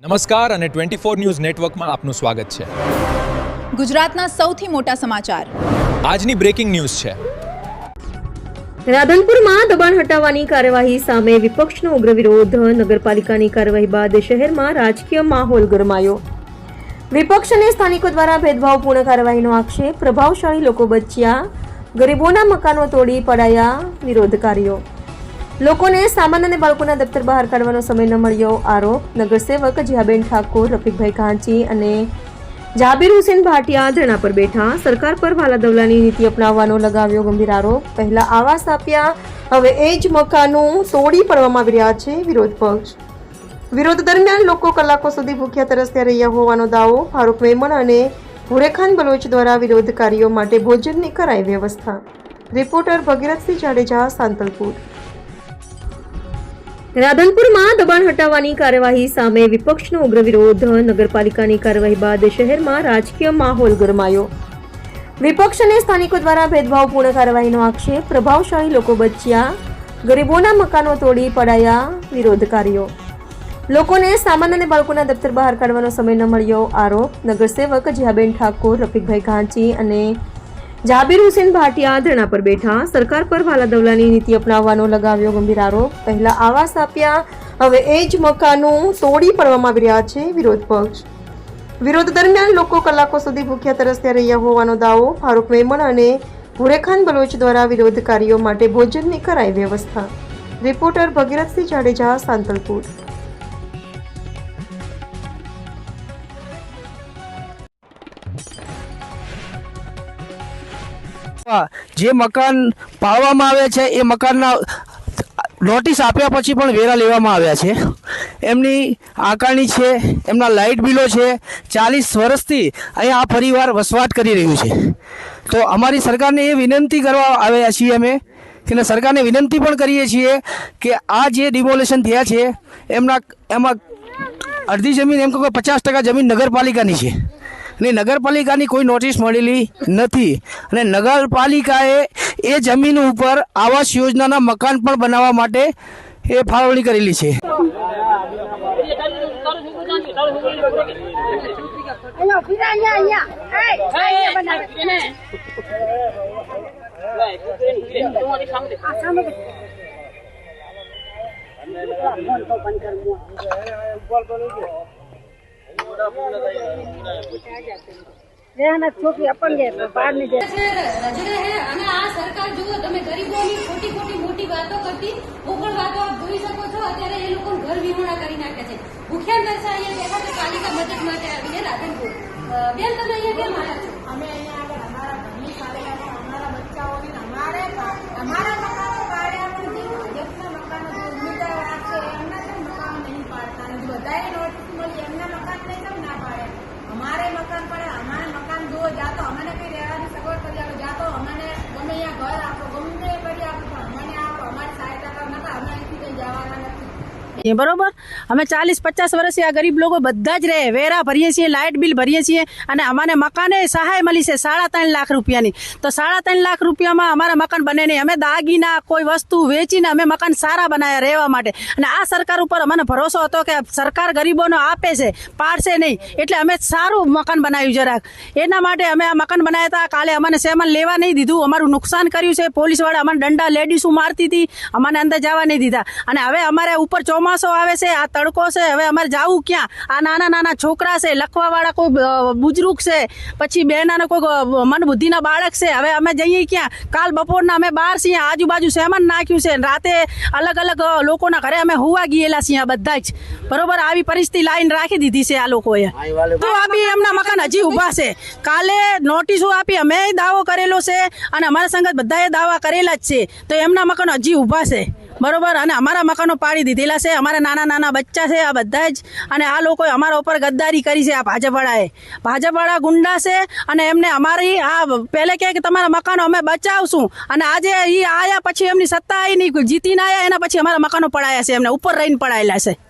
નમસ્કાર અને 24 ન્યૂઝ નેટવર્કમાં આપનું સ્વાગત છે। ગુજરાતના સૌથી મોટા સમાચાર આજની બ્રેકિંગ ન્યૂઝ છે। રાધનપુરમાં દબાણ હટાવવાની કાર્યવાહી સામે વિપક્ષનો ઉગ્ર વિરોધ। નગરપાલિકાની કાર્યવાહી બાદ શહેરમાં રાજકીય માહોલ ગરમાયો। વિપક્ષ અને સ્થાનિકો દ્વારા ભેદભાવપૂર્ણ કાર્યવાહીનો આક્ષેપ। પ્રભાવશાળી લોકો બચ્યા, ગરીબોના મકાનો તોડી પડાયા વિરોધકારીઓ। લોકોને સામાન અને બાળકોના દફતર બહાર કાઢવાનો સમય ન મળ્યો આરોપ। નગરસેવક જીયાબેન ઠાકોર, રફીકભાઈ કાંચી અને જાબીર હુસેન ભાટિયા ધરણા પર બેઠા। સરકાર પર વાલાદવલાની નીતિ અપનાવવાનો લગાવ્યો ગંભીર આરોપ। પહેલા આવાસ આપ્યા, હવે એ જ મકાનો તોડી પાડવામાં આવી રહ્યા છે વિરોધ પક્ષ। વિરોધ દરમિયાન લોકો કલાકો સુધી ભૂખ્યા તરસ્યા રહ્યા હોવાનો દાવો। ફારૂક મેમણ અને હુરેખાન બલોચ દ્વારા વિરોધકારીઓ માટે ભોજનની કરાઈ વ્યવસ્થા। રિપોર્ટર ભગીરથસિંહ જાડેજા, સાંતલપુર। રાધનપુરમાં દબાણ હટાવવાની કાર્યવાહી સામે વિપક્ષનો ઉગ્ર વિરોધ। નગરપાલિકાની કાર્યવાહી બાદ શહેરમાં રાજકીય માહોલ ગરમાયો। વિપક્ષ અને સ્થાનિકો દ્વારા ભેદભાવપૂર્ણ કાર્યવાહીનો આક્ષેપ। પ્રભાવશાળી લોકો બચ્યા, ગરીબોના મકાનો તોડી પડાયા વિરોધકારીઓ। લોકોને સામાન અને બાળકોના દફતર બહાર કાઢવાનો સમય ન મળ્યો આરોપ। નગરસેવક જીયાબેન ઠાકોર, રફીકભાઈ કાંચી અને જાબીર હુસેન ભાટિયા ધરણા પર બેઠા। સરકાર પર વાલાદવલાની નીતિ અપનાવવાનો લગાવ્યો ગંભીર આરોપ। પહેલા આવાસ આપ્યા, હવે એ જ મકાનો તોડી પાડવામાં આવી રહ્યા છે વિરોધ પક્ષ। વિરોધ દરમિયાન લોકો કલાકો સુધી ભૂખ્યા તરસ્યા રહ્યા હોવાનો દાવો। ફારૂક મેમણ અને હુરેખાન બલોચ દ્વારા વિરોધકારીઓ માટે ભોજનની કરાઈ વ્યવસ્થા। રિપોર્ટર ભગીરથસિંહ જાડેજા, સાંતલપુર। જે મકાન પાડવામાં આવે છે એ મકાનના નોટિસ આપ્યા પછી પણ વેરા લેવામાં આવ્યા છે। એમની આકારણી છે, એમના લાઇટ બિલો છે। 40 વર્ષથી અહીંયા આ પરિવાર વસવાટ કરી રહ્યું છે। તો અમારી સરકારને એ વિનંતી કરવા આવ્યા છીએ અમે કે સરકારને વિનંતી પણ કરીએ છીએ કે આ જે ડિમોલેશન થયા છે એમાં અડધી જમીન એમ કહો 50% જમીન નગરપાલિકાની છે અને નગરપાલિકાની કોઈ નોટિસ મળેલી નથી અને નગરપાલિકાએ એ જમીન ઉપર આવાસ યોજનાના મકાન પણ બનાવવા માટે એ ફાળવણી કરેલી છે। છોકરી अपन બહાર ની રજડે હે અને આ સરકાર જુઓ તમે ગરીબોની ખોટી ખોટી મોટી વાતો કરતી ગોગળ વાતો આપ જોઈ શકો છો। અત્યારે એ લોકો ઘર વિહોણા કરી નાખે છે। ભૂખ્યા નરસા અહીંયા બેઠા છે પાલિકા બજેટ માટે આવીને રાધનપુર। બેન તમે અહીંયા કેમ આવ્યા છો? અમે અહીંયા આગળ અમારા ઘરની પાલિકામાં અમારા બચ્ચાઓને અમારા મકાનો પાડ્યા પણ જે ભાજપના મકાનો જે ઉમેદવાર આપશે એમના કેમ મકાનો નહીં પાડતા અને બધાએ નોટિસ મળી એમના મકાનને કેમ ના પાડે? અમારે મકાન પડે, અમારે મકાન જુઓ, જાતો અમને કઈ રહેવાની સગવડ કરી આપો, જાતો અમને ગમે અહીંયા ઘર આપો, ગમે એ કરી આપો પણ અમને આપો, અમારી સહાયતા કરો નતા અમે અહીંથી કઈ જવાના નથી। બરોબર, અમે 40-50 વર્ષથી આ ગરીબ લોકો બધા જ રહે, વેરા ભરીએ છીએ, લાઇટ બિલ ભરીએ છીએ અને અમને મકાને સહાય મળી છે 3.5 લાખ રૂપિયાની। તો 3.5 લાખ રૂપિયામાં અમારા મકાન બને નહીં। અમે દાગીના કોઈ વસ્તુ વેચીને અમે મકાન સારા બનાવ્યા રહેવા માટે અને આ સરકાર ઉપર અમને ભરોસો હતો કે સરકાર ગરીબોનો આપે છે, પાડશે નહીં, એટલે અમે સારું મકાન બનાવ્યું જરાક એના માટે અમે આ મકાન બનાવ્યા હતા। કાલે અમને સેમન લેવા નહીં દીધું, અમારું નુકસાન કર્યું છે। પોલીસવાળા અમને દંડા લેડીઝો મારતી હતી, અમને અંદર જવા નહીં દીધા અને હવે અમારે ઉપર ચોમાસું આવે છે, આ તડકો છે, હવે અમારે જવું ક્યાં? આ નાના નાના છોકરા છે, લખવા વાળા કોઈ બુજુર્ગ છે, પછી બેનાના કોઈ મનબુદ્ધિના બાળક છે, હવે અમે જઈએ ક્યાં? કાલ બપોરના અમે બહાર છીએ, આજુબાજુ સેમન નાખ્યું છે, રાતે અલગ અલગ લોકોના ઘરે અમે હોવા ગયેલા છીએ બધા જ। બરોબર, આવી પરિસ્થિતિ લાઈન રાખી દીધી છે આ લોકોએ। આપી એમના મકાન હજી ઉભા છે, કાલે નોટિસો આપી, અમે દાવો કરેલો છે અને અમારા સંગત બધાએ દાવા કરેલા જ છે, તો એમના મકાન હજી ઉભા છે। બરોબર, અને અમારા મકાનો પાડી દીધેલા છે, અમારા નાના નાના બચ્ચા છે આ બધા જ અને આ લોકોએ અમારા ઉપર ગદ્દારી કરી છે। આ ભાજપવાળા ગુંડા છે અને એમને અમારી આ પહેલે કહે કે તમારા મકાનો અમે બચાવશું અને આજે એ આયા પછી એમની સત્તા આવી નહીં, જીતીને આયા એના પછી અમારા મકાનો પડાયા છે, એમને ઉપર રહીને પડાયેલા છે।